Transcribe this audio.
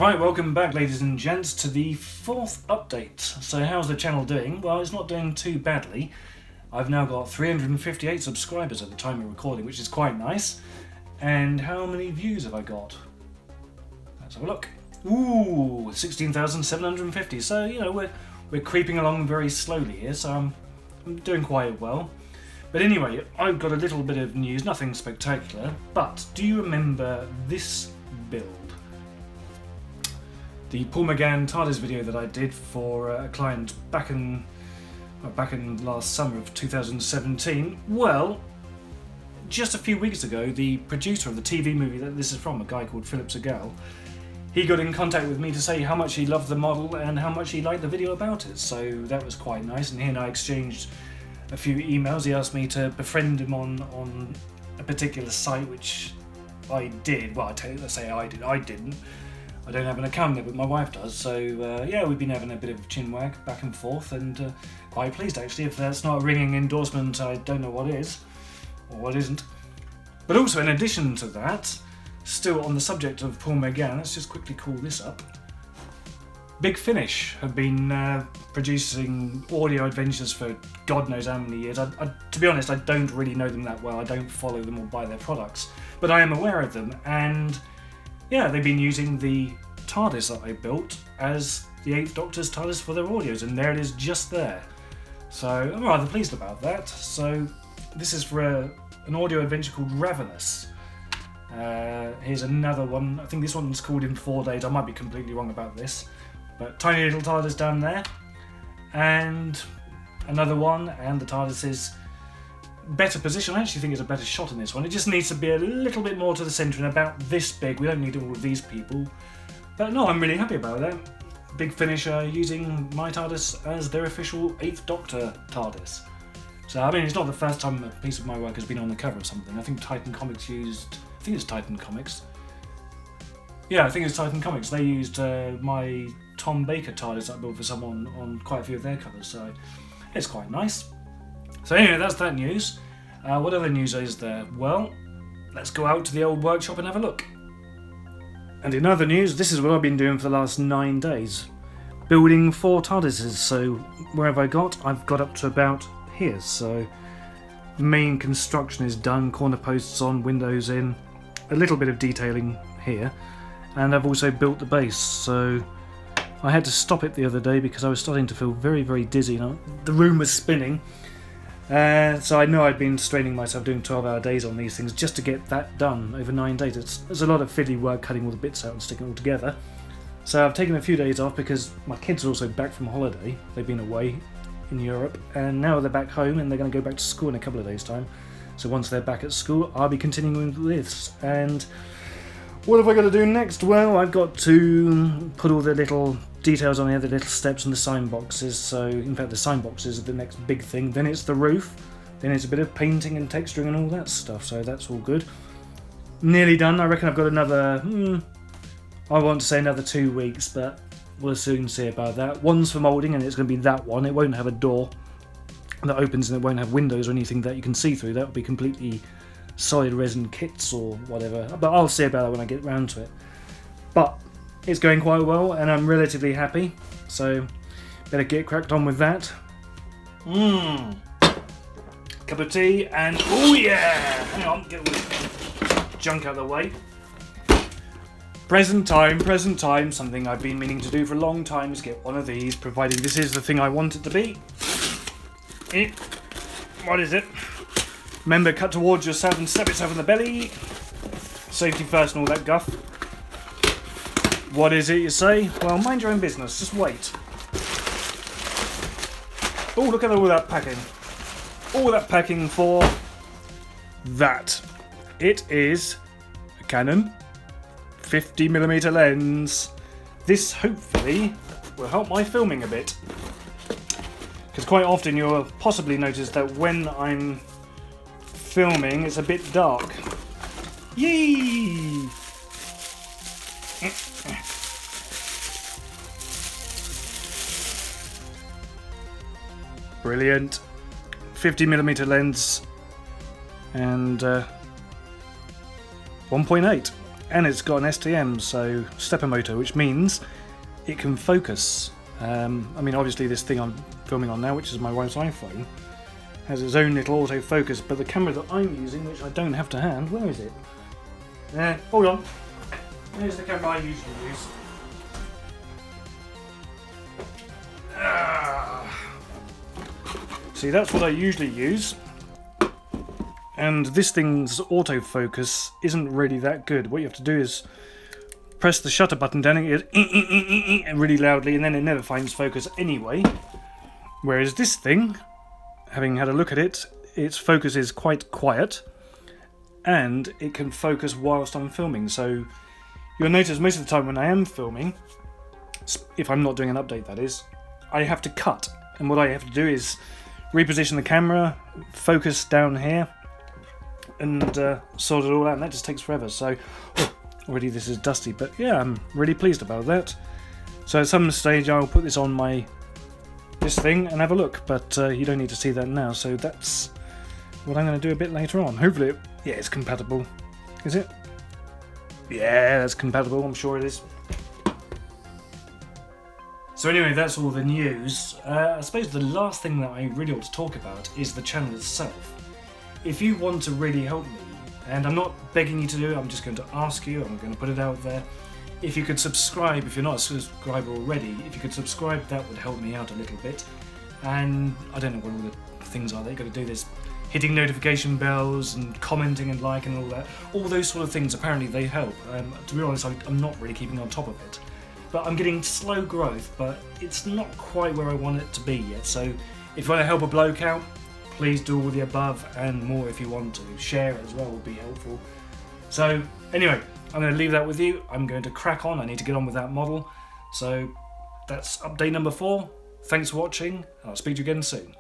Right, welcome back ladies and gents to the 4th update. So how's the channel doing? Well, it's not doing too badly. I've now got 358 subscribers at the time of recording, which is quite nice. And how many views have I got? Let's have a look. Ooh, 16,750. So, you know, we're creeping along very slowly here, so I'm doing quite well. But anyway, I've got a little bit of news, nothing spectacular, but do you remember this build? The Paul McGann TARDIS video that I did for a client back in last summer of 2017. Well, just a few weeks ago, the producer of the TV movie that this is from, a guy called Philip Segal, he got in contact with me to say how much he loved the model and how much he liked the video about it. So that was quite nice, and he and I exchanged a few emails. He asked me to befriend him on a particular site, which I did. Well, let's say I did. I didn't. I don't have an account there, but my wife does. So yeah, we've been having a bit of chinwag back and forth, and quite pleased actually. If that's not a ringing endorsement, I don't know what is, or what isn't. But also, in addition to that, still on the subject of Paul McGann, let's just quickly call this up. Big Finish have been producing audio adventures for God knows how many years. To be honest, I don't really know them that well. I don't follow them or buy their products, but I am aware of them, and yeah, they've been using the TARDIS that I built as the 8th Doctor's TARDIS for their audios, and there it is just there. So I'm rather pleased about that. So this is for an audio adventure called Ravenous. Here's another one. I think this one's called In 4 Days. I might be completely wrong about this. But tiny little TARDIS down there. And another one, and the TARDIS is better position. I actually think it's a better shot in this one. It just needs to be a little bit more to the centre and about this big. We don't need all of these people. But no, I'm really happy about that. Big Finish using my TARDIS as their official 8th Doctor TARDIS. So, I mean, it's not the first time a piece of my work has been on the cover of something. I think Titan Comics used... I think it's Titan Comics. Yeah, I think it's Titan Comics. They used my Tom Baker TARDIS that I built for someone on quite a few of their covers. So, it's quite nice. So anyway, that's that news. What other news is there? Well, let's go out to the old workshop and have a look. And in other news, this is what I've been doing for the last 9 days. Building 4 TARDISes. So where have I got? I've got up to about here. So main construction is done, corner posts on, windows in, a little bit of detailing here. And I've also built the base. So I had to stop it the other day because I was starting to feel very, very dizzy. The room was spinning. So I know I'd been straining myself doing 12-hour days on these things just to get that done over 9 days. There's a lot of fiddly work cutting all the bits out and sticking it all together. So I've taken a few days off because my kids are also back from holiday. They've been away in Europe, and now they're back home and they're going to go back to school in a couple of days' time. So once they're back at school, I'll be continuing with this. And what have I got to do next? Well, I've got to put all the little details on here, the little steps and the sign boxes. So in fact the sign boxes are the next big thing. Then it's the roof, then it's a bit of painting and texturing and all that stuff, so that's all good. Nearly done. I reckon I've got another I want to say another 2 weeks, but we'll soon see about that. One's for moulding, and it's going to be that one. It won't have a door that opens, and it won't have windows or anything that you can see through. That will be completely solid resin kits or whatever, but I'll see about that when I get round to it. But it's going quite well, and I'm relatively happy, so better get cracked on with that. Cup of tea, and oh yeah! Hang on, get all the junk out of the way. Present time, something I've been meaning to do for a long time is get one of these, provided this is the thing I want it to be. What is it? Remember, cut towards yourself and stab yourself in the belly. Safety first and all that guff. What is it, you say? Well, mind your own business, just wait. Oh, look at all that packing. All that packing for that. It is a Canon 50mm lens. This hopefully will help my filming a bit. Because quite often you'll possibly notice that when I'm filming it's a bit dark. Yay! Brilliant. 50mm lens and 1.8. and it's got an STM, so stepper motor, which means it can focus. I mean, obviously this thing I'm filming on now, which is my wife's iPhone, has its own little autofocus, but the camera that I'm using, which I don't have to hand, where is it? Hold on. Here's the camera I usually use. See, that's what I usually use. And this thing's autofocus isn't really that good. What you have to do is press the shutter button down and it goes really loudly, and then it never finds focus anyway. Whereas this thing, having had a look at it, its focus is quite quiet, and it can focus whilst I'm filming. So you'll notice most of the time when I am filming, if I'm not doing an update that is, I have to cut. And what I have to do is reposition the camera, focus down here, and sort it all out, and that just takes forever. So already this is dusty, but yeah, I'm really pleased about that. So at some stage I'll put this on this thing and have a look, but you don't need to see that now, so that's what I'm going to do a bit later on. Hopefully yeah, it's compatible. Is it? Yeah, that's compatible, I'm sure it is. So anyway, that's all the news. I suppose the last thing that I really want to talk about is the channel itself. If you want to really help me, and I'm not begging you to do it, I'm just going to ask you, I'm going to put it out there. If you could subscribe, if you're not a subscriber already, if you could subscribe, that would help me out a little bit. And I don't know what all the things are that you've got to do. There's hitting notification bells and commenting and liking and all that. All those sort of things, apparently they help. To be honest, I'm not really keeping on top of it. But I'm getting slow growth, but it's not quite where I want it to be yet. So if you want to help a bloke out, please do all the above and more if you want to. Share it as well would be helpful. So anyway, I'm going to leave that with you. I'm going to crack on. I need to get on with that model. So that's update number 4. Thanks for watching. I'll speak to you again soon.